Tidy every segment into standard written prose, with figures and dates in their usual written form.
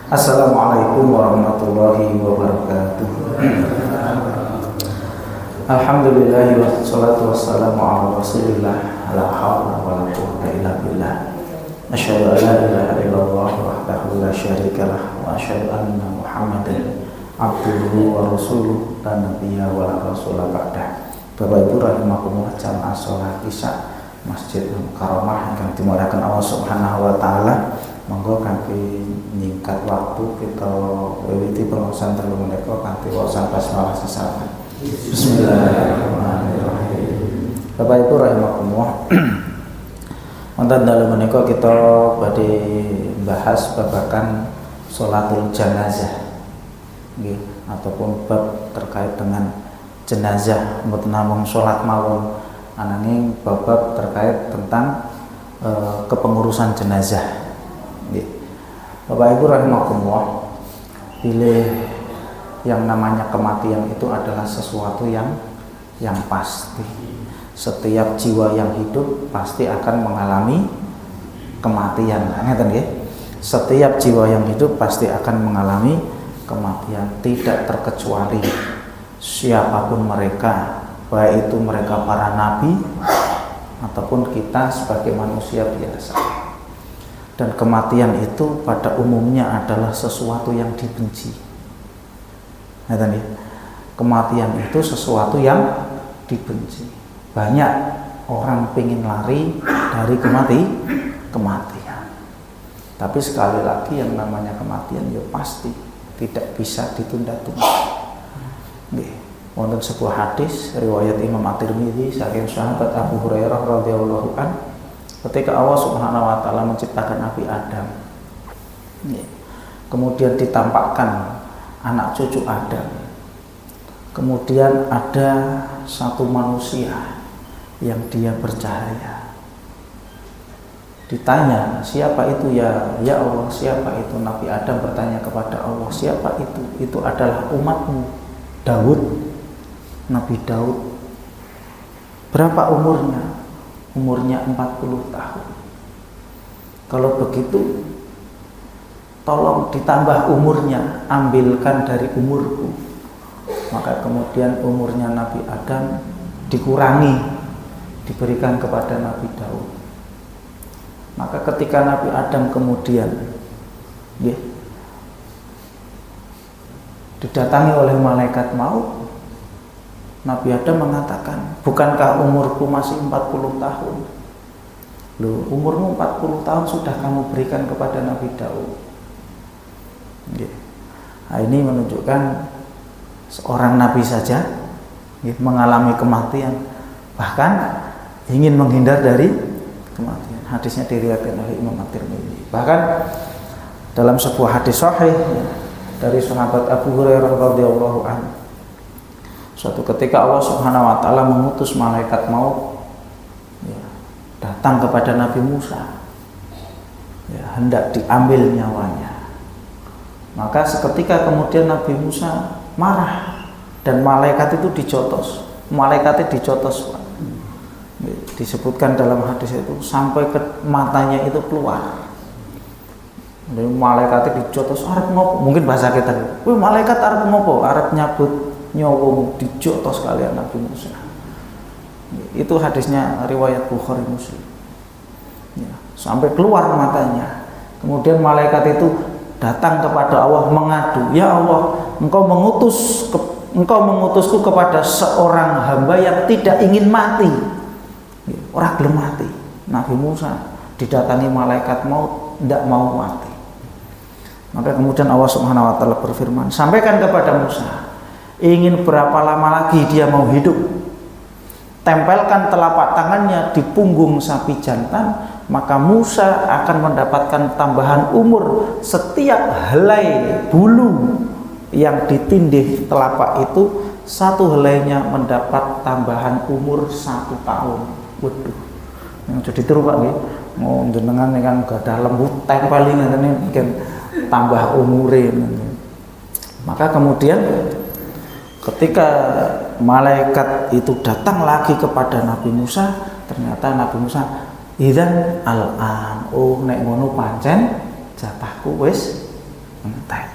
Assalamualaikum warahmatullahi wabarakatuh. Alhamdulillah wassalatu wassalamu ala rasulillah la hawla wa la quwwata illa billah. Asyhadu an la ilaha illallah wahdahu la syarikalah wa asyhadu anna Muhammadan abduhu wa rasuluh la nabiyya wa la rasula ba'dah. Bapak Ibu rahimakumullah, jamaah salat Isya Masjid Karamah yang dimulakan Allah Subhanahu wa taala. Monggo kanthi nyingkat waktu kita wiwiti pengawasan telu menika kanthi wawasan basmalah sesaat. Bismillahirrahmanirrahim. Bapak Ibu rahimakumullah. Wonten dalu menika kita badhe bahas babakan sholatul janazah. Nggih, ataupun bab terkait dengan jenazah, mboten namung salat mawon, ananging bab terkait tentang kepengurusan jenazah. Bapak Ibu rahimakumullah, pilih yang namanya kematian itu adalah sesuatu yang pasti. Setiap jiwa yang hidup pasti akan mengalami kematian. Ngeten nggih? Setiap jiwa yang hidup pasti akan mengalami kematian, tidak terkecuali siapapun mereka, baik itu mereka para nabi ataupun kita sebagai manusia biasa. Dan kematian itu pada umumnya adalah sesuatu yang dibenci. Kematian itu sesuatu yang dibenci. Banyak orang ingin lari dari kematian. Tapi sekali lagi yang namanya kematian ya pasti tidak bisa ditunda-tunda. Wonten sebuah hadis riwayat Imam At-Tirmidzi saking sahabat Abu Hurairah radhiyallahu anhu, ketika Allah Subhanahu wa taala menciptakan Nabi Adam, kemudian ditampakkan anak cucu Adam, kemudian ada satu manusia yang dia bercahaya. Ditanya, siapa itu ya Allah, siapa itu? Nabi Adam bertanya kepada Allah, siapa itu? Itu adalah umatmu, Daud, Nabi Daud. Berapa umurnya? Umurnya 40 tahun. Kalau begitu tolong ditambah umurnya, ambilkan dari umurku. Maka kemudian umurnya Nabi Adam dikurangi, diberikan kepada Nabi Daud. Maka ketika Nabi Adam kemudian didatangi oleh malaikat maut, Nabi Adam mengatakan, bukankah umurku masih 40 tahun? Loh, umurmu 40 tahun sudah kamu berikan kepada Nabi Daud. Nah, ini menunjukkan seorang Nabi saja mengalami kematian, bahkan ingin menghindar dari kematian. Hadisnya diriwayatkan oleh Imam At-Tirmidzi. Bahkan dalam sebuah hadis sahih dari sahabat Abu Hurairah radhiyallahu anhu, suatu ketika Allah Subhanahu wa taala mengutus malaikat maut datang kepada Nabi Musa, hendak diambil nyawanya. Maka seketika kemudian Nabi Musa marah dan malaikat itu dijotos. Malaikatnya dijotos, disebutkan dalam hadis itu sampai ke matanya itu keluar. Dan malaikatnya dijotos, arep ngopo? Mungkin bahasa kita, malaikat arep ngopo? Arep nyabut nyawamu, dijotos kalian Nabi Musa. Itu hadisnya riwayat Bukhari Muslim. Sampai keluar matanya. Kemudian malaikat itu datang kepada Allah mengadu, ya Allah, engkau mengutusku kepada seorang hamba yang tidak ingin mati, orang belum mati. Nabi Musa didatangi malaikat maut, tidak mau mati. Maka kemudian Allah Subhanahu wa taala berfirman, sampaikan kepada Musa, ingin berapa lama lagi dia mau hidup? Tempelkan telapak tangannya di punggung sapi jantan, maka Musa akan mendapatkan tambahan umur. Setiap helai bulu yang ditindih telapak itu, satu helainya mendapat tambahan umur 1 tahun. Waduh, yang jadi terus Pak nggih, mau jenengan kan gadah lembu tempeling ngene mungkin tambah umurin. Maka kemudian ketika malaikat itu datang lagi kepada Nabi Musa, ternyata Nabi Musa, "Idzan al-an, oh nek ngono pancen jatahku wis entek.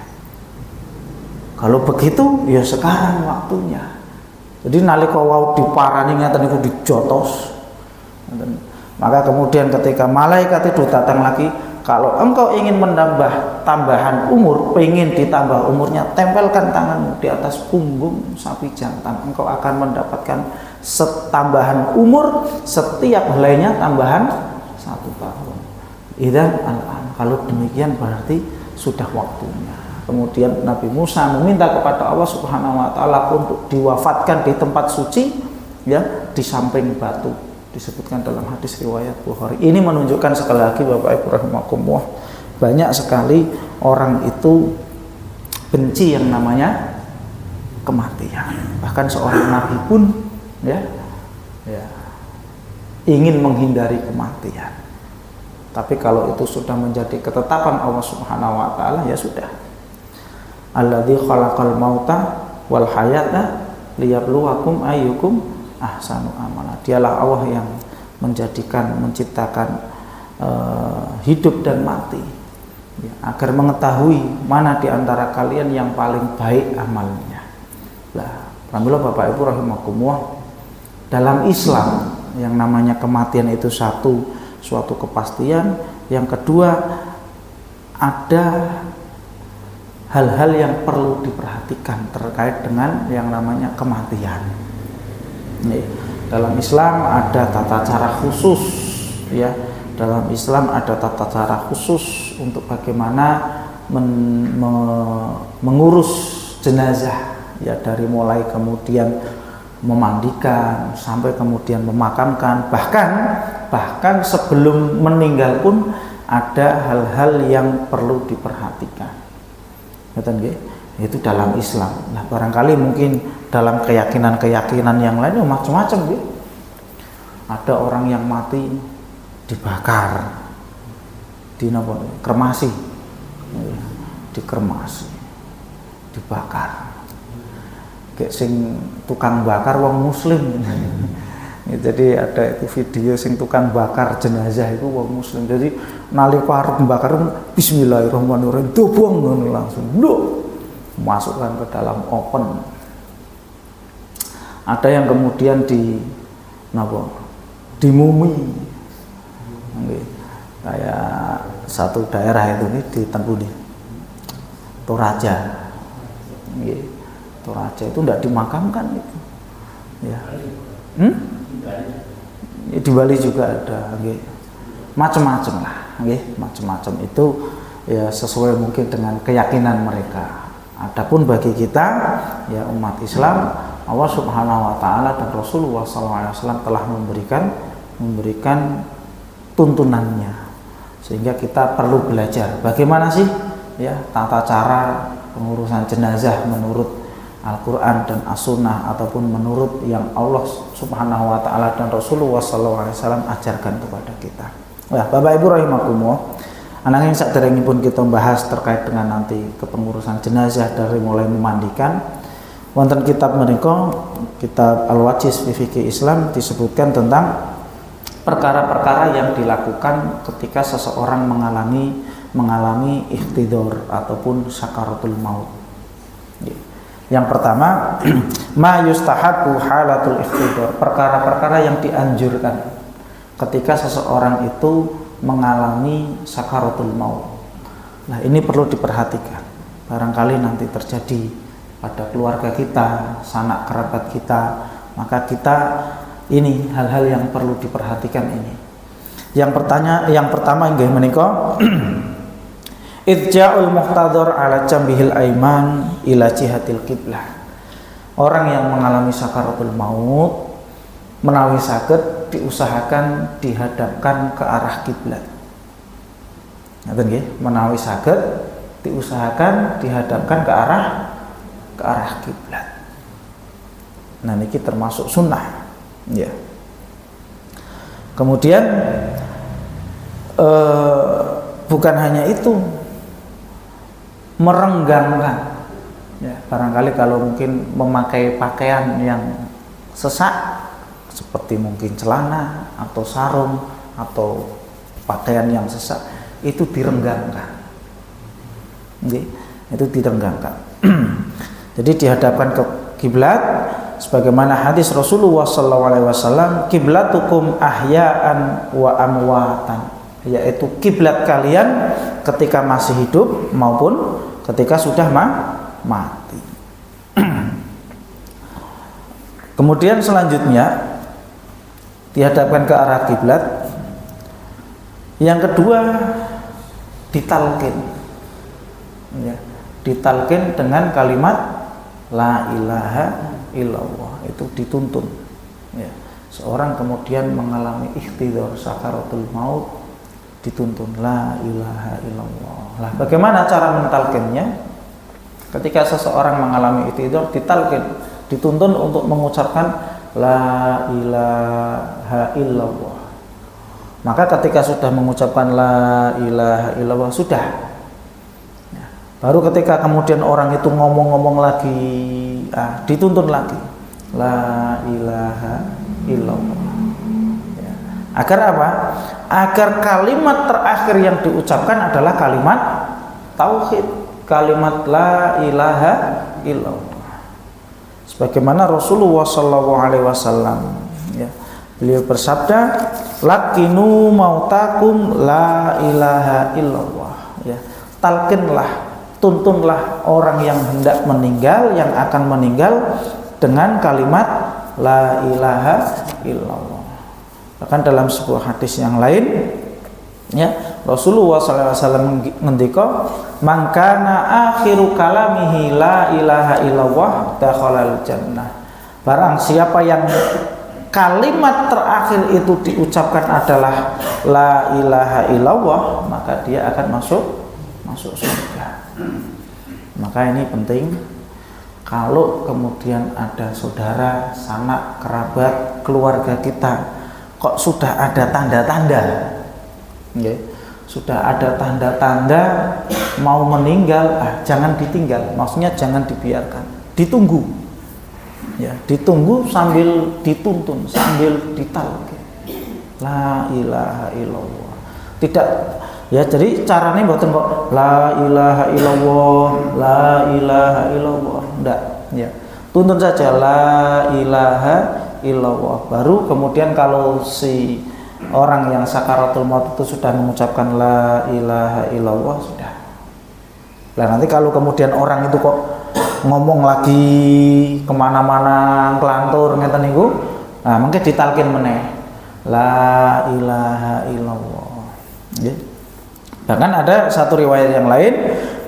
Kalau begitu ya sekarang waktunya. Jadi nalika wau diparani ngeten niku dijotos. Maka kemudian ketika malaikat itu datang lagi, kalau engkau ingin menambah tambahan umur, pengen ditambah umurnya, tempelkan tanganmu di atas punggung sapi jantan, engkau akan mendapatkan tambahan umur, setiap helainya tambahan 1 tahun. Idzan al-an, kalau demikian berarti sudah waktunya. Kemudian Nabi Musa meminta kepada Allah Subhanahu wa taala untuk diwafatkan di tempat suci, ya, di samping batu. Disebutkan dalam hadis riwayat Bukhari. Ini menunjukkan sekali lagi Bapak Ibu rahimakumullah, banyak sekali orang itu benci yang namanya kematian. Bahkan seorang nabi pun ya ingin menghindari kematian. Tapi kalau itu sudah menjadi ketetapan Allah Subhanahu wa taala, ya sudah. Alladzi khalaqal mauta wal hayata liyabluwakum ayyukum ahsanu amala. Dialah Allah yang menciptakan hidup dan mati, ya, agar mengetahui mana di antara kalian yang paling baik amalnya. Lah, alhamdulillah Bapak Ibu rahimakumullah, dalam Islam yang namanya kematian itu suatu kepastian. Yang kedua, ada hal-hal yang perlu diperhatikan terkait dengan yang namanya kematian. Dalam Islam ada tata cara khusus, ya. Dalam Islam ada tata cara khusus untuk bagaimana mengurus jenazah, ya, dari mulai kemudian memandikan sampai kemudian memakamkan, bahkan sebelum meninggal pun ada hal-hal yang perlu diperhatikan. Betul nggih? Itu dalam Islam. Nah, barangkali mungkin dalam keyakinan yang lain macam-macam, gitu. Ada orang yang mati dibakar, kremasi, dikremasi, dibakar. Kayak sing tukang bakar wong muslim. Jadi ada itu video sing tukang bakar jenazah itu wong muslim. Jadi nalika arep membakar bismillahirrahmanirrahim, dobong ngono langsung. Masukkan ke dalam oven. Ada yang kemudian dimumi. Kayak satu daerah itu nih di Tengkudi, Toraja. Toraja itu tidak dimakamkan itu. Ya. Di Bali juga ada, macam-macam lah, macam-macam itu ya sesuai mungkin dengan keyakinan mereka. Adapun bagi kita, ya umat Islam, Allah Subhanahu wa taala dan Rasulullah SAW telah memberikan tuntunannya, sehingga kita perlu belajar bagaimana sih, ya, tata cara pengurusan jenazah menurut Al-Quran dan As-Sunnah ataupun menurut yang Allah Subhanahu wa taala dan Rasulullah SAW ajarkan kepada kita. Ya, Bapak Ibu rahimakumullah, ananging saderengipun kita bahas terkait dengan nanti kepengurusan jenazah dari mulai memandikan, wonten kitab menika, kitab Al-Wajiz fi Fiqih Islam, disebutkan tentang perkara-perkara yang dilakukan ketika seseorang mengalami ihtidor ataupun sakaratul maut. Yang pertama, ma yustahabu halatul ihtidor, perkara-perkara yang dianjurkan ketika seseorang itu mengalami sakaratul maut. Nah, ini perlu diperhatikan. Barangkali nanti terjadi pada keluarga kita, sanak kerabat kita, maka kita ini hal-hal yang perlu diperhatikan ini. Yang pertama inggih menika Idja'ul muhtadhar ala jambihil aiman ila jihatil qiblah. Orang yang mengalami sakaratul maut menawi saged diusahakan dihadapkan ke arah kiblat. Ngaten nggih, menawi saged diusahakan dihadapkan ke arah kiblat. Nah, niki termasuk sunnah, ya. Kemudian bukan hanya itu, merenggangkan, ya, barangkali kalau mungkin memakai pakaian yang sesak seperti mungkin celana atau sarung atau pakaian yang sesak, itu direnggangkan, itu ditenggangkan. Jadi dihadapkan ke kiblat sebagaimana hadis Rasulullah SAW, kiblatukum ahya'an wa amwatan, yaitu kiblat kalian ketika masih hidup maupun ketika sudah mati. Kemudian selanjutnya dihadapkan ke arah kiblat. Yang kedua ditalkin, ya, ditalkin dengan kalimat la ilaha illallah, itu dituntun, ya. Seorang kemudian mengalami ikhtidar sakaratul maut, dituntun la ilaha illallah. Lah bagaimana cara mentalkinnya? Ketika seseorang mengalami ikhtidar, ditalkin, dituntun untuk mengucapkan la ilaha illallah. Maka ketika sudah mengucapkan la ilaha illallah sudah, ya, baru ketika kemudian orang itu ngomong-ngomong lagi, dituntun lagi la ilaha illallah, ya. Agar apa? Agar kalimat terakhir yang diucapkan adalah kalimat tauhid, kalimat la ilaha illallah. Sebagaimana Rasulullah SAW, ya, beliau bersabda, lakinu mautakum la ilaha illallah, ya. Talkinlah, tuntunlah orang yang hendak meninggal, yang akan meninggal dengan kalimat la ilaha illallah. Bahkan dalam sebuah hadis yang lain, ya, Rasulullah SAW ngendika, man kana akhiru kalamihi la ilaha illallah dakhalal jannah. Barang siapa yang kalimat terakhir itu diucapkan adalah la ilaha illallah, maka dia akan masuk surga. Maka ini penting, kalau kemudian ada saudara, sanak, kerabat, keluarga kita kok sudah ada tanda-tanda, ya, sudah ada tanda-tanda mau meninggal, jangan ditinggal, maksudnya jangan dibiarkan, ditunggu, ya, ditunggu sambil dituntun, sambil ditalkin la ilaha illallah. Tidak, ya, jadi caranya mboten kok la ilaha illallah, la ilaha illallah, enggak, ya, tuntun saja la ilaha illallah. Baru kemudian kalau si orang yang sakaratul maut itu sudah mengucapkan la ilaha illallah, sudah. Nah nanti kalau kemudian orang itu kok ngomong lagi kemana-mana kelantur ngeten niku, nah mungkin ditalkin meneh la ilaha illallah, ya. Bahkan ada satu riwayat yang lain,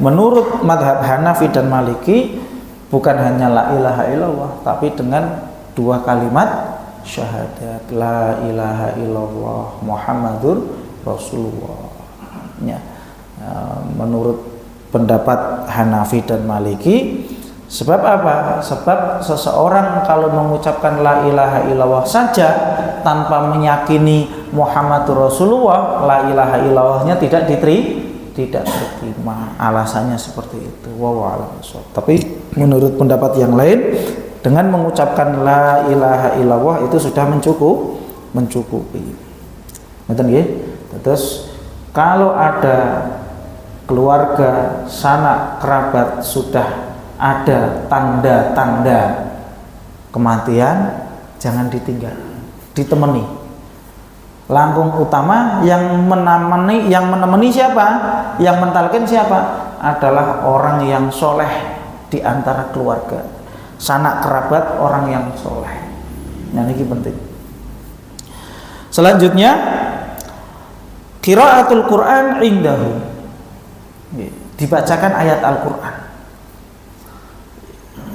menurut madhab Hanafi dan Maliki bukan hanya la ilaha illallah, tapi dengan dua kalimat syahadat la ilaha illallah Muhammadur Rasulullah, ya. Menurut pendapat Hanafi dan Maliki, sebab apa? Sebab seseorang kalau mengucapkan la ilaha illallah saja tanpa meyakini Muhammadur Rasulullah, la ilaha illallahnya tidak diterima. Alasannya seperti itu. Wallahu a'lam bishawab. Tapi menurut pendapat yang lain, dengan mengucapkan la ilaha illallah itu sudah mencukupi. Ngerti nggih? Terus kalau ada keluarga, sanak, kerabat sudah ada tanda-tanda kematian, jangan ditinggal, ditemani. Langkung utama yang menemani siapa? Yang mentalkin siapa? Adalah orang yang soleh di antara keluarga, sanak kerabat orang yang soleh. Nah ini penting. Selanjutnya qiraatul Quran indahu, dibacakan ayat Al-Quran.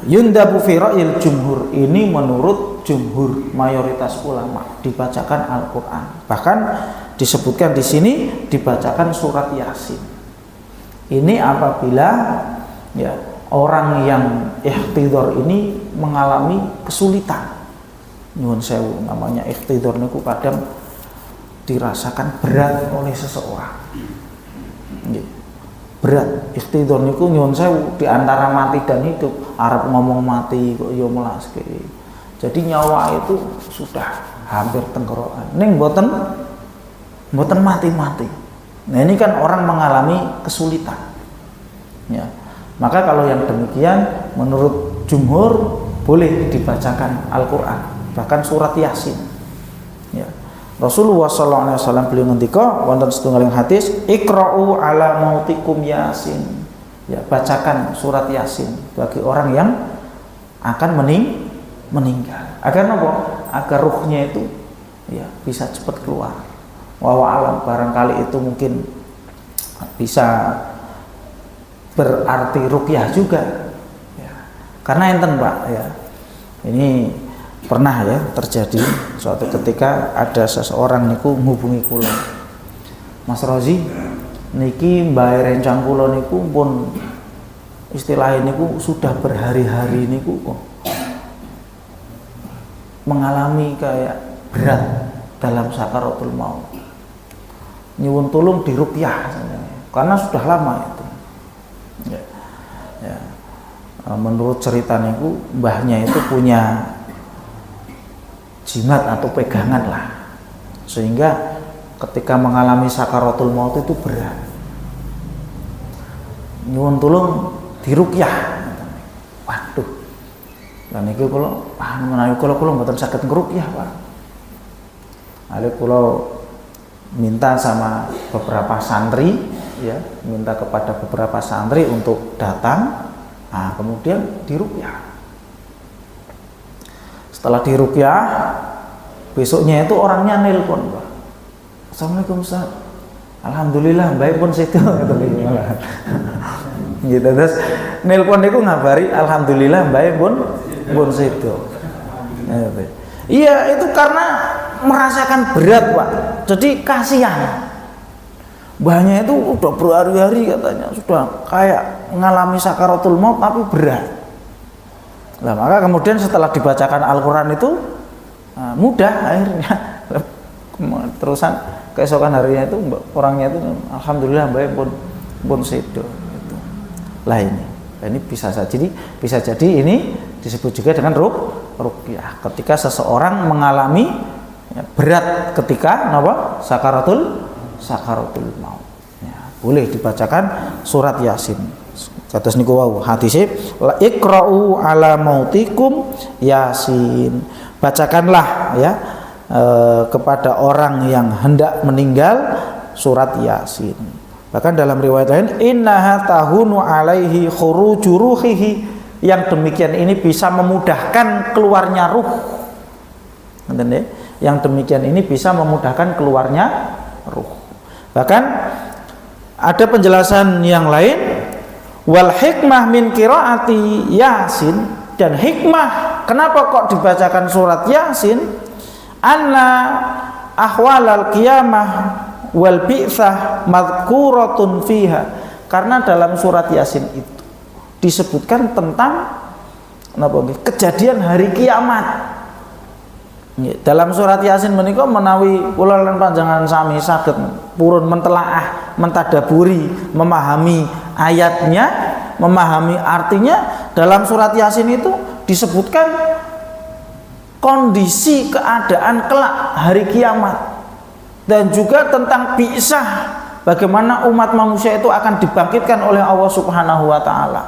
Yundabu fi ra'yil jumhur, ini menurut jumhur mayoritas ulama, dibacakan Al-Quran. Bahkan disebutkan di sini dibacakan surat Yasin. Ini apabila, ya, orang yang ikhtidar ini mengalami kesulitan. Nyuwun sewu, namanya ikhtidar niku kadang dirasakan berat oleh seseorang. Berat ikhtidar niku nyuwun sewu, di antara mati dan hidup, arep ngomong mati kok ya melaske. Jadi nyawa itu sudah hampir tenggorokan. Ning mboten mati-mati. Nah ini kan orang mengalami kesulitan. Ya. Maka kalau yang demikian menurut jumhur boleh dibacakan Al-Qur'an, bahkan surat Yasin. Ya. Rasulullah sallallahu alaihi wasallam beliau ngendika wonten setunggaling hadis, "Iqra'u ala mautikum Yasin." Ya, bacakan surat Yasin bagi orang yang akan meninggal. Agar apa? Agar ruhnya itu ya bisa cepat keluar. Wallahu alam, barangkali itu mungkin bisa berarti ruqyah juga. Ya. Karena enten Pak ya. Ini pernah ya terjadi suatu ketika ada seseorang niku menghubungi kula. Mas Rozi, niki mbae rencang kula niku pun istilahnya niku sudah berhari-hari niku kok mengalami kayak berat dalam sakaratul maut. Nyuwun tulung diruqyah karena sudah lama itu. Ya. Ya. Menurut cerita niku mbahnya itu punya jimat atau pegangan lah, sehingga ketika mengalami sakaratul maut itu berat. Nyuwun tulung diruqyah. Waduh. Lan iki kula menawi kula mboten saged ngruqyah, Pak. Ale kula minta sama beberapa santri ya, minta kepada beberapa santri untuk datang. Nah, kemudian diruqyah. Setelah diruqyah, besoknya itu orangnya nelpon, Pak. Assalamualaikum Ustaz. Alhamdulillah baik pun situ gitu. Terus nelpon niku ngabari alhamdulillah baik pun situ. Iya, itu karena merasakan berat, Pak. Jadi kasihan. Mbahnya itu udah berhari-hari katanya sudah kayak mengalami sakaratul maut tapi berat. Nah, maka kemudian setelah dibacakan Al-Qur'an itu mudah akhirnya. Terusan keesokan harinya itu orangnya itu alhamdulillah baik pun sedo gitu. Lah ini bisa jadi ini disebut juga dengan ruqyah ketika seseorang mengalami berat ketika sakaratul maut. Ya, boleh dibacakan surat Yasin. Kados niku wau hadise la iqra'u ala mautikum Yasin. Bacakanlah ya kepada orang yang hendak meninggal surat Yasin. Bahkan dalam riwayat lain innaha tahunu alaihi khuruju ruhihi, yang demikian ini bisa memudahkan keluarnya ruh. Ngerti? Yang demikian ini bisa memudahkan keluarnya ruh. Bahkan ada penjelasan yang lain, wal hikmah min qiraati Yasin, dan hikmah kenapa kok dibacakan surat Yasin, anna ahwalal qiyamah wal bi'tsah madhkuratun fiha, karena dalam surat Yasin itu disebutkan tentang kejadian hari kiamat. Dalam surat Yasin menika menawi kula lan panjenengan sami saged purun mentelaah, mentadaburi, memahami ayatnya, memahami artinya, dalam surat Yasin itu disebutkan kondisi keadaan kelak hari kiamat, dan juga tentang bi'tsah, bagaimana umat manusia itu akan dibangkitkan oleh Allah Subhanahu wa taala.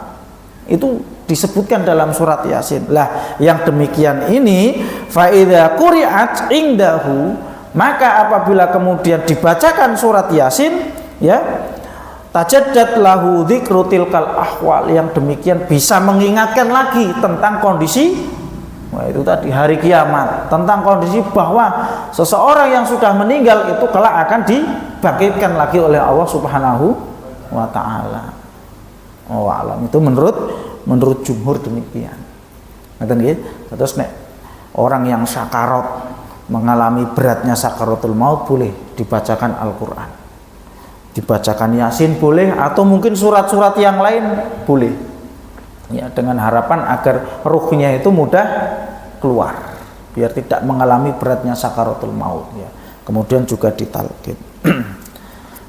Itu disebutkan dalam surat Yasin. Lah, yang demikian ini fa idza quri'at indahu, maka apabila kemudian dibacakan surat Yasin ya, tajaddat lahu dzikru tilkal ahwal, yang demikian bisa mengingatkan lagi tentang kondisi itu tadi hari kiamat, tentang kondisi bahwa seseorang yang sudah meninggal itu kelak akan dibangkitkan lagi oleh Allah Subhanahu wa taala. Oh alam, itu menurut jumhur demikian. Ngoten nggih. Terus nek orang yang sakarat mengalami beratnya sakaratul maut boleh dibacakan Al-Qur'an. Dibacakan Yasin boleh, atau mungkin surat-surat yang lain boleh. Ya, dengan harapan agar ruhnya itu mudah keluar, biar tidak mengalami beratnya sakaratul maut ya. Kemudian juga ditalqin.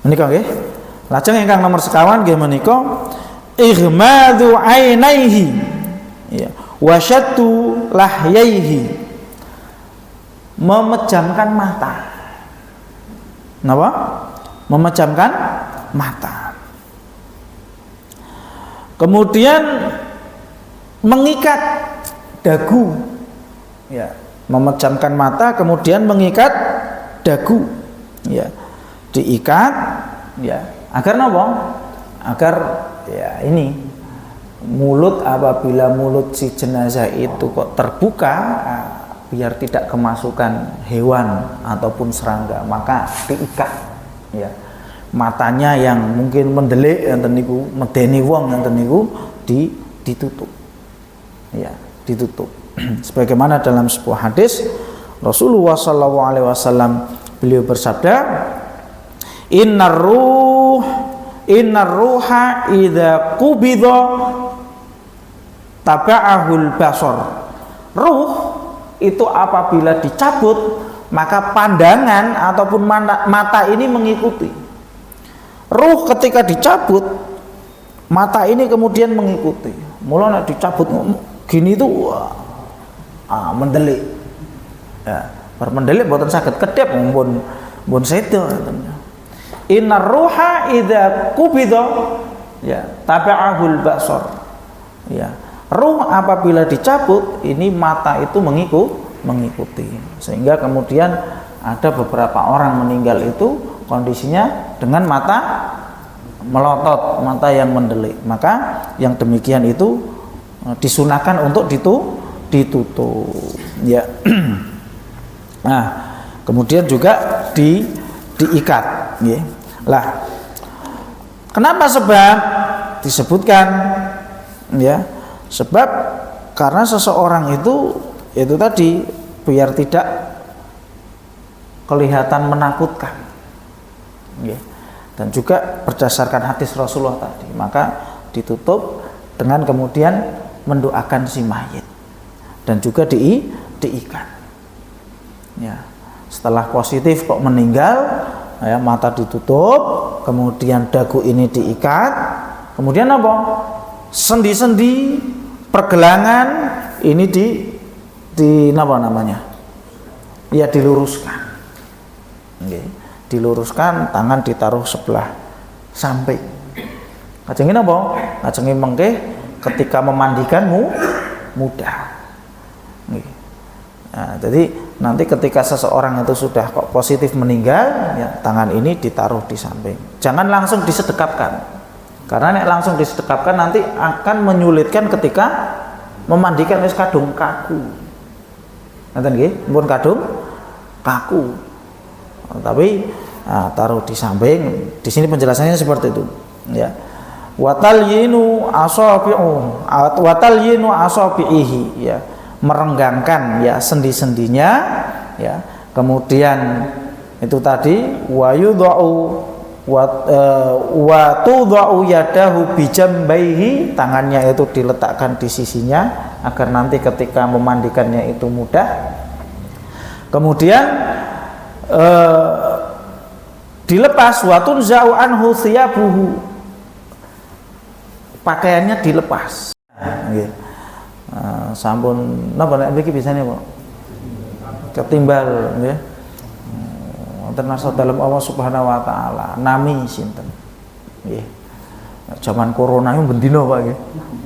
Menika nggih. Lajeng ingkang nomor sekawan nggih menika ighmadu ainaihi ya, wasyattu lahyaihi, memejamkan mata. Napa? Memejamkan mata. Kemudian mengikat dagu, ya, memejamkan mata, kemudian mengikat dagu, ya, diikat, ya, agar apa? Agar ya ini mulut, apabila mulut si jenazah itu kok terbuka, biar tidak kemasukan hewan ataupun serangga, maka diikat, ya. Matanya yang mungkin mendelik enten niku, medeni wong enten niku ditutup. Ya, ditutup. Sebagaimana dalam sebuah hadis Rasulullah SAW beliau bersabda, innar ruha idza qubidha taba'ahul basar. Ruh itu apabila dicabut, maka pandangan ataupun mata ini mengikuti. Ruh ketika dicabut, mata ini kemudian mengikuti. Mulanya dicabut gini itu mendelik. Ya, mendelik boten saged kedep mun sedo. Innar ruha idza qubidha, ya, tabi'ahul basar. Ya, ruh apabila dicabut, ini mata itu mengikuti. Sehingga kemudian ada beberapa orang meninggal itu kondisinya dengan mata melotot, mata yang mendelik. Maka yang demikian itu disunahkan untuk ditutup, ya. Nah, kemudian juga diikat, ya. Lah, kenapa sebab disebutkan, ya? Sebab karena seseorang itu tadi biar tidak kelihatan menakutkan, ya. Dan juga berdasarkan hadis Rasulullah tadi, maka ditutup dengan kemudian mendoakan si mayit dan juga diikat. Ya, setelah positif kok meninggal, ya, mata ditutup, kemudian dagu ini diikat, kemudian apa? Sendi-sendi pergelangan ini di apa namanya? Ya, diluruskan. Okay. Diluruskan, tangan ditaruh sebelah samping. Kajengin apa? Kajengin mengke ketika memandikanmu mudah. Okay. Nah, jadi nanti ketika seseorang itu sudah kok positif meninggal, ya, tangan ini ditaruh di samping. Jangan langsung disedekapkan, karena nek langsung disedekapkan nanti akan menyulitkan ketika memandikan wis kadung kaku. Nanti nggih, pun kadung kaku. Tapi taruh di samping. Di sini penjelasannya seperti itu, ya. Watalyinu asabihi, ya, merenggangkan, ya, sendi-sendinya, ya. Kemudian itu tadi wa tudha'u yadahu bijambaihi, tangannya itu diletakkan di sisinya agar nanti ketika memandikannya itu mudah. Kemudian dilepas, watun za'u anhu thiyabuhu, pakaiannya dilepas. Sampun napa nek mriki bisane Pak? Ketimbal nggih. Wonten nasa dalem Allah Subhanahu wa taala, nami sinten? Nggih. Zaman corona niku bendina Pak nggih.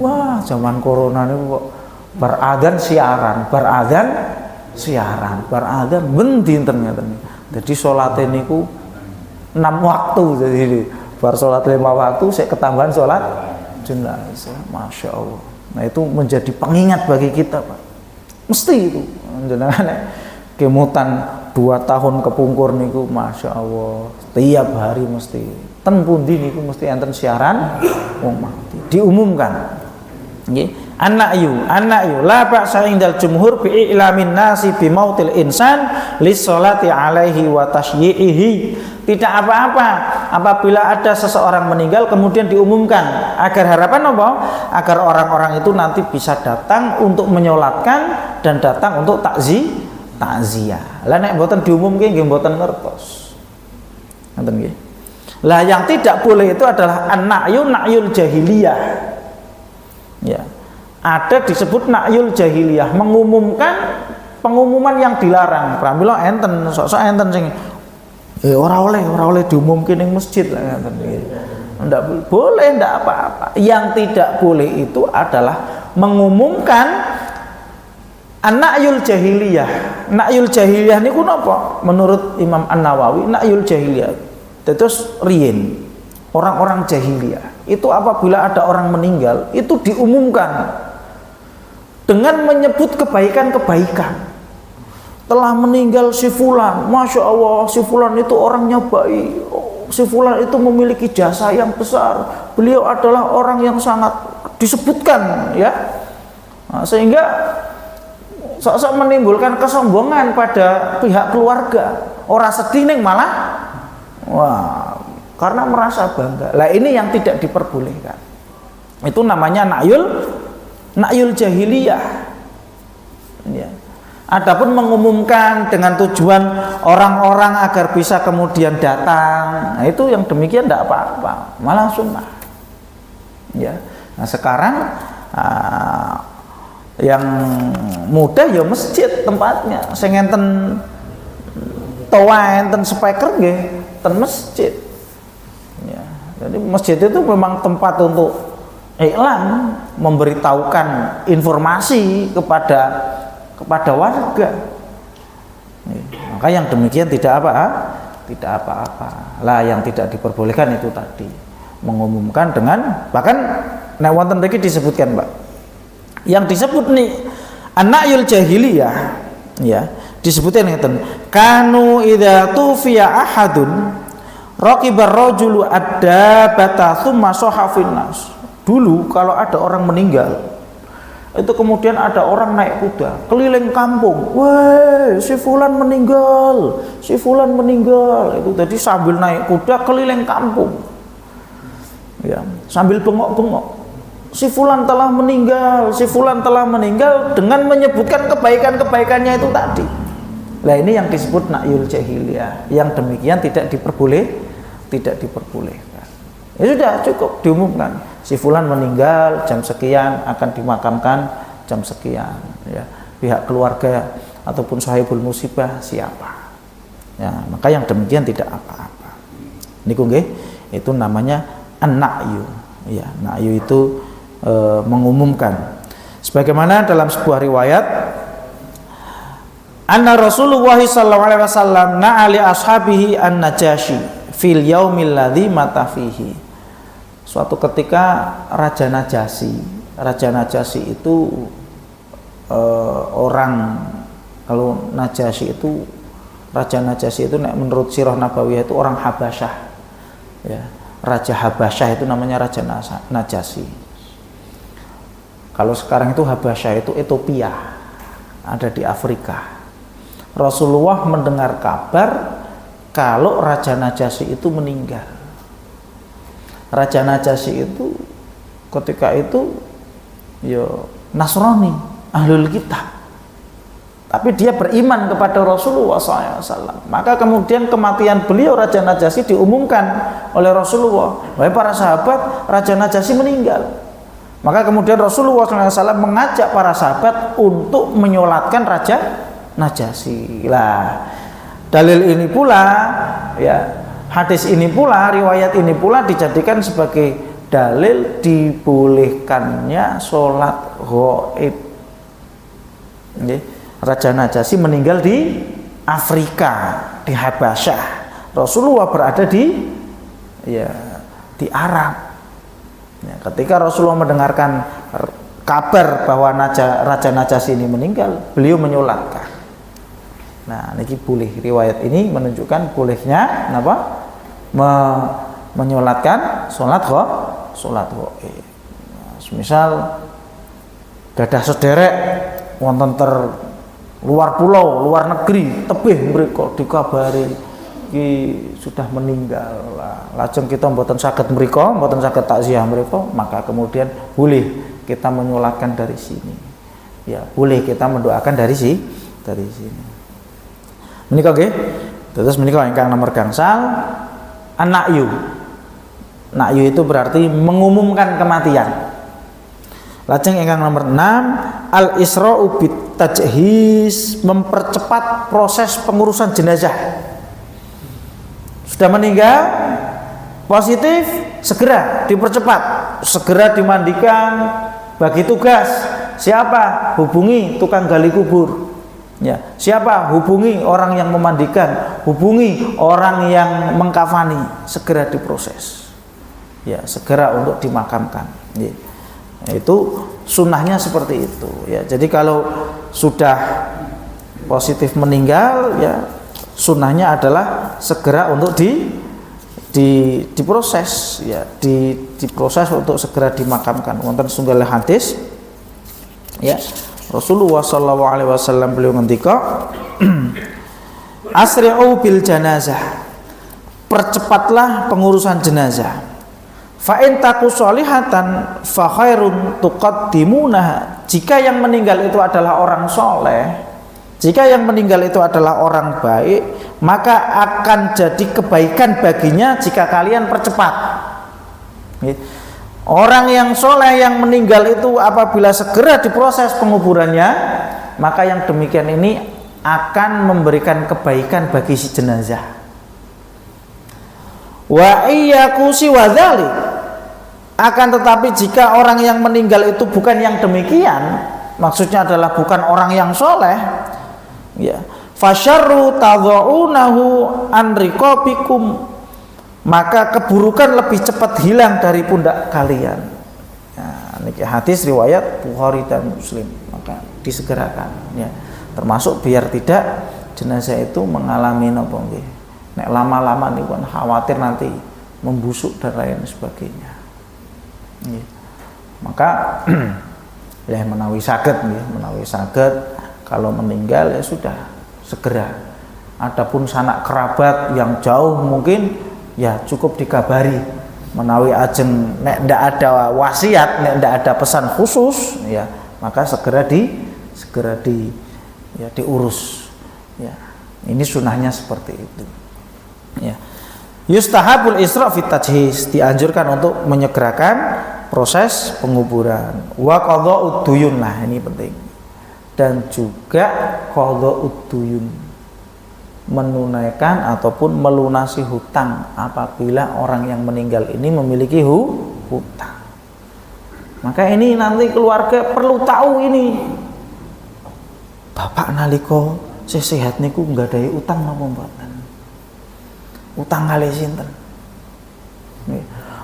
Wah, zaman corona niku kok beradzan siaran, bendinten ngeten. Jadi salate niku 6 waktu, jadi bar salat 5 waktu saya ketambahan salat jenazah. Masya Allah. Nah, itu menjadi pengingat bagi kita Pak. Mesti itu jenengan kemutan 2 tahun kepungkur niku, Masya Allah, tiap hari mesti ten pundi niku mesti enten siaran wong mati diumumkan. Nggih. An-na'yu la ba'sa indal jumhur bi i'lamin nasi bi mautil insan lis sholati alaihi wa tasyyi'ihi. Tidak apa-apa apabila ada seseorang meninggal kemudian diumumkan, agar harapan apa? Agar orang-orang itu nanti bisa datang untuk menyolatkan dan datang untuk takziah. Lah nek mboten diumumke nggih mboten ngertos. Ngoten nggih. Lah yang tidak boleh itu adalah an-na'yu na'yul jahiliyah. Ya. Ada disebut na'yul jahiliyah, mengumumkan pengumuman yang dilarang. Pramila enten sok-sok enten sing ora oleh diumumke ning masjid ngoten nggih. Enggak boleh, enggak apa-apa. Yang tidak boleh itu adalah mengumumkan an-na'yul jahiliyah. Na'yul jahiliyah niku napa? Menurut Imam An-Nawawi, na'yul jahiliyah terus riyen orang-orang jahiliyah itu apabila ada orang meninggal itu diumumkan dengan menyebut kebaikan-kebaikan. Telah meninggal si fulan, Masya Allah, si fulan itu orangnya baik, si fulan itu memiliki jasa yang besar, beliau adalah orang yang sangat disebutkan, ya. Nah, sehingga sok-sok menimbulkan kesombongan pada pihak keluarga. Orang sedih ning malah wah, karena merasa bangga. Lah ini yang tidak diperbolehkan. Itu namanya na'yul jahiliyah. Ya. Adapun mengumumkan dengan tujuan orang-orang agar bisa kemudian datang, nah itu yang demikian tidak apa-apa, malah sunnah. Ya. Nah sekarang yang mudah ya masjid tempatnya, sing enten toa enten speaker nggih ten masjid. Ya. Jadi masjid itu memang tempat untuk iklan, memberitahukan informasi kepada warga. Maka yang demikian tidak apa-apa. Lah yang tidak diperbolehkan itu tadi mengumumkan dengan, bahkan nek wonten mriki disebutkan, Pak. Yang disebut nih an-na'yul jahiliyah, ya, disebutkan ngeten. Kanu idza tufiya ahadun raqibar rajulu ad-dabata tsumma shahafin nas. Dulu kalau ada orang meninggal itu kemudian ada orang naik kuda keliling kampung, wah si fulan meninggal, si fulan meninggal. Itu tadi sambil naik kuda keliling kampung, ya, sambil bengok-bengok, si fulan telah meninggal, si fulan telah meninggal, dengan menyebutkan kebaikan-kebaikannya itu tadi. Nah ini yang disebut na'yul jahiliyah. Yang demikian tidak diperbolehkan. Ya sudah, cukup diumumkan si fulan meninggal jam sekian, akan dimakamkan jam sekian, ya. Pihak keluarga ataupun sahibul musibah siapa, ya, maka yang demikian tidak apa-apa. Niku nggih, itu namanya an-na'yu, ya. Na'yu itu mengumumkan. Sebagaimana dalam sebuah riwayat, anna Rasulullah sallallahu alaihi wasallam na'ali ashabihi an-Najasyi fil yaumil ladzi mata fihi. Suatu ketika Raja Najasyi itu orang, kalau Najasyi itu, Raja Najasyi itu menurut sirah Nabawiyah itu orang Habasyah, ya. Raja Habasyah itu namanya Raja Najasyi. Kalau sekarang itu Habasyah itu Ethiopia, ada di Afrika. Rasulullah mendengar kabar kalau Raja Najasyi itu meninggal. Raja Najasyi itu ketika itu ya Nasrani, ahlul kitab, tapi dia beriman kepada Rasulullah SAW. Maka kemudian kematian beliau Raja Najasyi diumumkan oleh Rasulullah, wahai para sahabat, Raja Najasyi meninggal. Maka kemudian Rasulullah SAW mengajak para sahabat untuk menyolatkan Raja Najasyi. Lah dalil ini pula, ya, hadis ini pula, riwayat ini pula dijadikan sebagai dalil dibolehkannya sholat ghaib. Raja Najasyi meninggal di Afrika, di Habasyah. Rasulullah berada di Arab. Ya, ketika Rasulullah mendengarkan kabar bahwa Raja Najasyi ini meninggal, beliau menyolatkan. Nah, ini boleh, riwayat ini menunjukkan bolehnya kenapa? Menyolatkan sholat ghaib. Misal gadah sederek wonten luar pulau, luar negeri, tebih mriku dikabari iki sudah meninggal. Lajeng kita mboten saged mriku, mboten saged takziah mriku, maka kemudian boleh kita menyolatkan dari sini. Ya, boleh kita mendoakan dari sini. Menika nggih. Terus menika ingkang nomor gangsal an-na'yu. Na'yu itu berarti mengumumkan kematian. Lajeng ingkang nomor 6 al-isra'u bit tajhiz, mempercepat proses pengurusan jenazah. Sudah meninggal, Positif, segera dipercepat, segera dimandikan, bagi tugas. Siapa? Hubungi tukang gali kubur. Ya, siapa? Hubungi orang yang memandikan, hubungi orang yang mengkafani, segera diproses. Ya, segera untuk dimakamkan. Ya. Itu sunnahnya seperti itu. Ya, jadi kalau sudah positif meninggal, ya sunnahnya adalah segera untuk diproses, ya, diproses untuk segera dimakamkan. Wonten setunggal hadis, ya, Rasulullah sallallahu alaihi wasallam beliau ngendika, asri'u bil janazah, percepatlah pengurusan jenazah. Fa in taku sholihatan fa khairun tuqaddimunaha, jika yang meninggal itu adalah orang soleh, jika yang meninggal itu adalah orang baik, maka akan jadi kebaikan baginya jika kalian percepat. Orang yang soleh yang meninggal itu apabila segera diproses penguburannya, maka yang demikian ini akan memberikan kebaikan bagi si jenazah. Wa iyyaku siwadzalik, akan tetapi jika orang yang meninggal itu bukan yang demikian, maksudnya adalah bukan orang yang soleh, ya, fasyarru tadhaunahu an riqabikum, maka keburukan lebih cepat hilang dari pundak kalian. Nah, ini hadis riwayat Bukhari dan Muslim, maka disegerakan, ya, termasuk biar tidak jenazah itu mengalami nopo nggih. Nek lama-lama nih kan khawatir nanti membusuk dan lain sebagainya. Ya. Maka ya menawi saged nggih, menawi saged kalau meninggal ya sudah segera. Adapun sanak kerabat yang jauh mungkin ya cukup dikabari. Menawi ajeng nek ndak ada wasiat, nek ndak ada pesan khusus, ya maka segera diurus. Ya. Ini sunahnya seperti itu. Ya. Yustahabul isra' fit tajhiz, dianjurkan untuk menyegerakan proses penguburan. Wa qadha'ud duyun, nah ini penting. Dan juga qadha'ud duyun, menunaikan ataupun melunasi hutang apabila orang yang meninggal ini memiliki hutang. Maka ini nanti keluarga perlu tahu ini. Bapak nalika sehat niku nggadahi utang napa mboten? Utang kali sinten?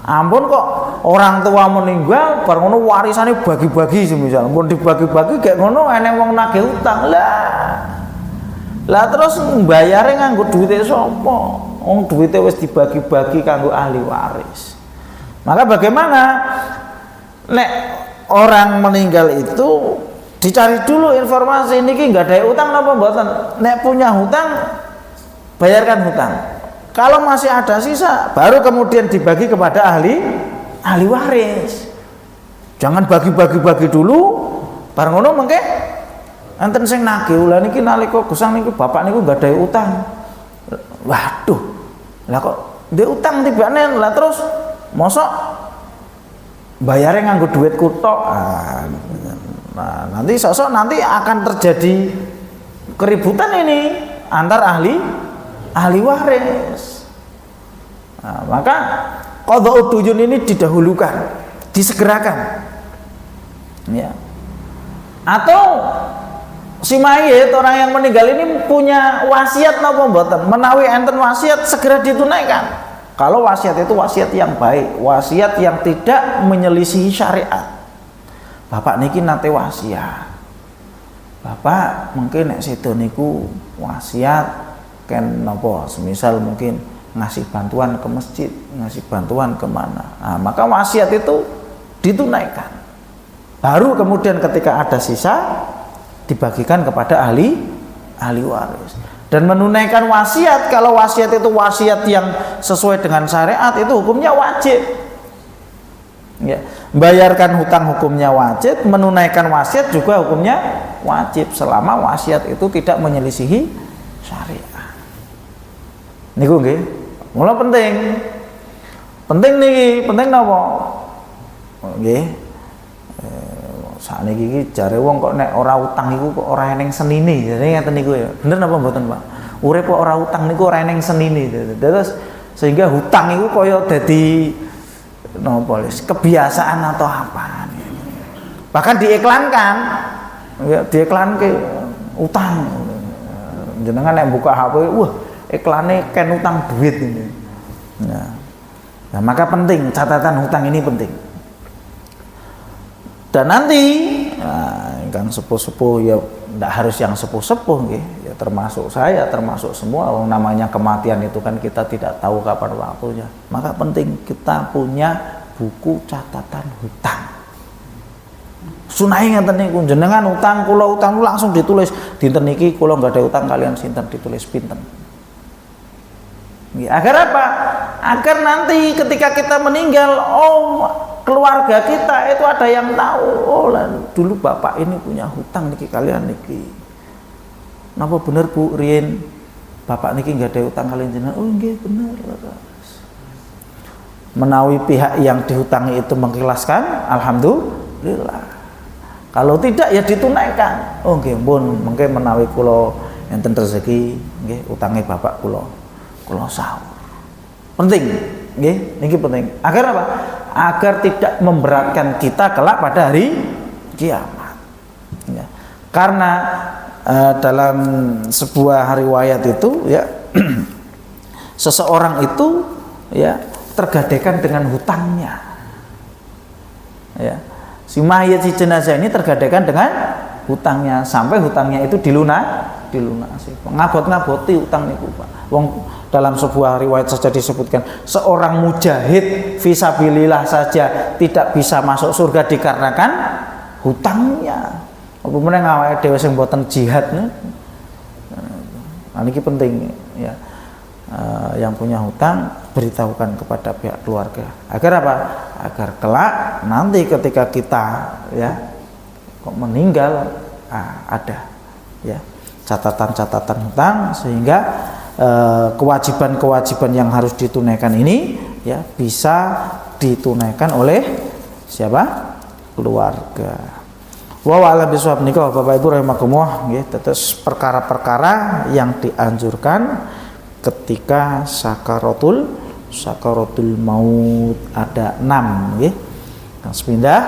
Ampun kok orang tua meninggal bar ngono warisane bagi-bagi semisal. Mun dibagi-bagi kayak ngono eneng wong nagih utang. Lah terus mbayare nganggo duwite sapa? Wong duwite wis dibagi-bagi kanggo ahli waris. Maka bagaimana nek orang meninggal itu dicari dulu informasi niki nggak ada utang napa mboten? Nek punya hutang bayarkan hutang. Kalau masih ada sisa baru kemudian dibagi kepada ahli waris. Jangan bagi-bagi dulu bar ngono mengke enten sing nagih lha niki nalika gesang niku bapak niku nggak ada utang. Waduh. Lah kok ndek utang tibane lah terus mosok bayarnya nganggo duit kutok. Nah, nanti sosok nanti akan terjadi keributan ini antar ahli waris. Nah, maka qadha'ud duyun ini didahulukan, disegerakan. Ya. Atau si mayit orang yang meninggal ini punya wasiat napa mboten? Menawi enten wasiat segera ditunaikan. Kalau wasiat itu wasiat yang baik, wasiat yang tidak menyelisihi syariat. Bapak niki nate wasiat. Bapak mungkin nek sedo niku wasiat ken napa semisal mungkin ngasih bantuan ke masjid, ngasih bantuan kemana. Nah, maka wasiat itu ditunaikan. Baru kemudian ketika ada sisa dibagikan kepada ahli waris. Dan menunaikan wasiat, kalau wasiat itu wasiat yang sesuai dengan syariat itu hukumnya wajib. Ya, bayarkan hutang hukumnya wajib, menunaikan wasiat juga hukumnya wajib selama wasiat itu tidak menyelisihi syariat. Niku nggih, mula penting. Penting niki, penting napa? Nggih. Sakniki iki jare wong kok nek ora utang iku kok ora eneng senine. Jadi ngeten niku ya. Bener napa mboten, Pak? Urip kok ora utang niku ora eneng senine. Terus sehingga hutang itu koyo dadi kebiasaan atau apa. Bahkan diiklankan, ya, diiklanke utang. Jenengan nek buka HP, wah iklannya ken utang duit ini. Nah, maka penting catatan hutang ini penting. Dan nanti kan sepuh-sepuh ya tidak harus yang sepuh-sepuh ya, termasuk saya, termasuk semua. Namanya kematian itu kan kita tidak tahu kapan waktunya. Maka penting kita punya buku catatan hutang. Sunai ngeten niku jenengan utang kula utang langsung ditulis dinten niki kula nggak ada utang kalian sinten ditulis pinten. Agar apa? Agar nanti ketika kita meninggal, keluarga kita itu ada yang tahu, dulu bapak ini punya hutang niki kalian niki. Napa bener Bu Rien? Bapak niki nggak ada hutang kalian jenengan. Oh nggih bener. Menawi pihak yang dihutangi itu mengikhlaskan, alhamdulillah. Kalau tidak ya ditunaikan. Oh nggih pun mengke menawi kula enten rezeki nggih utange bapak kula sahur. Penting nggih niki penting. Agar apa? Agar tidak memberatkan kita kelak pada hari kiamat. Ya. Karena dalam sebuah riwayat itu ya seseorang itu ya tergadaikan dengan hutangnya. Ya. Si mayit si jenazah ini tergadaikan dengan hutangnya sampai hutangnya itu dilunasi. Ngabot-ngaboti hutang niku, Pak. Wong dalam sebuah riwayat saja disebutkan seorang mujahid fisabilillah saja tidak bisa masuk surga dikarenakan hutangnya. Apa meneh awake dhewe sing mboten jihad nih. Nah, ini penting ya. Yang punya hutang beritahukan kepada pihak keluarga agar apa? Agar kelak nanti ketika kita ya kok meninggal ada ya catatan-catatan hutang sehingga kewajiban-kewajiban yang harus ditunaikan ini ya bisa ditunaikan oleh siapa? Keluarga. Wa a'lam bishawab nikah Bapak Ibu rahimakumullah nggih tetes perkara-perkara yang dianjurkan ketika sakaratul maut ada 6 nggih. Yang sepindah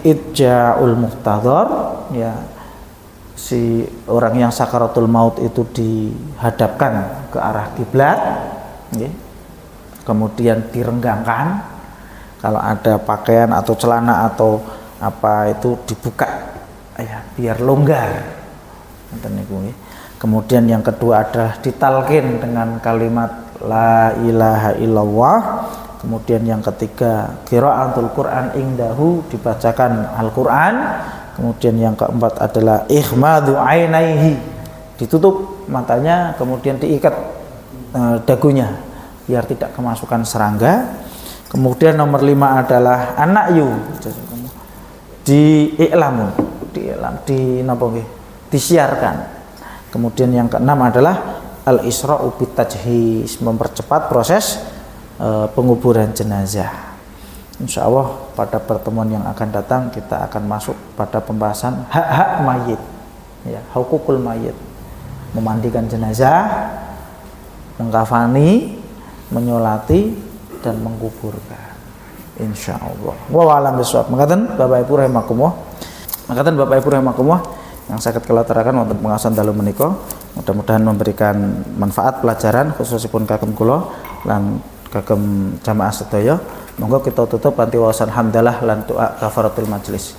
idja'ul muhtadhar ya si orang yang sakaratul maut itu dihadapkan ke arah kiblat nggih. Kemudian direnggangkan kalau ada pakaian atau celana atau apa itu dibuka ya biar longgar. Ngoten niku nggih. Kemudian yang kedua adalah ditalkin dengan kalimat la ilaha illallah. Kemudian yang ketiga qiraatul Quran indahu dibacakan Al-Quran. Kemudian yang keempat adalah ikhmadu ainaihi ditutup matanya kemudian diikat dagunya biar tidak kemasukan serangga. Kemudian nomor 5 adalah anakyu disiarkan. Kemudian yang keenam adalah al-isra'u bitajhiz mempercepat proses penguburan jenazah. Insya Allah pada pertemuan yang akan datang kita akan masuk pada pembahasan hak-hak mayit ya, hukukul mayit, memandikan jenazah, mengkafani, menyolati dan mengkuburkan. Insya Allah. Wa a'lam bishawab. Makaten Bapak Ibu rahimakumullah yang sakit kelatarakan wonten pengawasan dalu menika mudah-mudahan memberikan manfaat pelajaran khususipun kagem kula lan kagem jamaah sedaya. Monggo kita tutup kanthi wawasan hamdalah lan doa kafaratul majlis.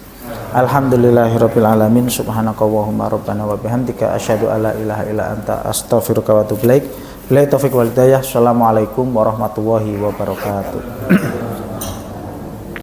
Alhamdulillahirabbil alamin subhanakallahumma rabbana wa bihamdika asyhadu alla ilaha illa anta astaghfiruka wa atubu ilaik. Billahi taufiq wal hidayah. Assalamualaikum warahmatullahi wabarakatuh.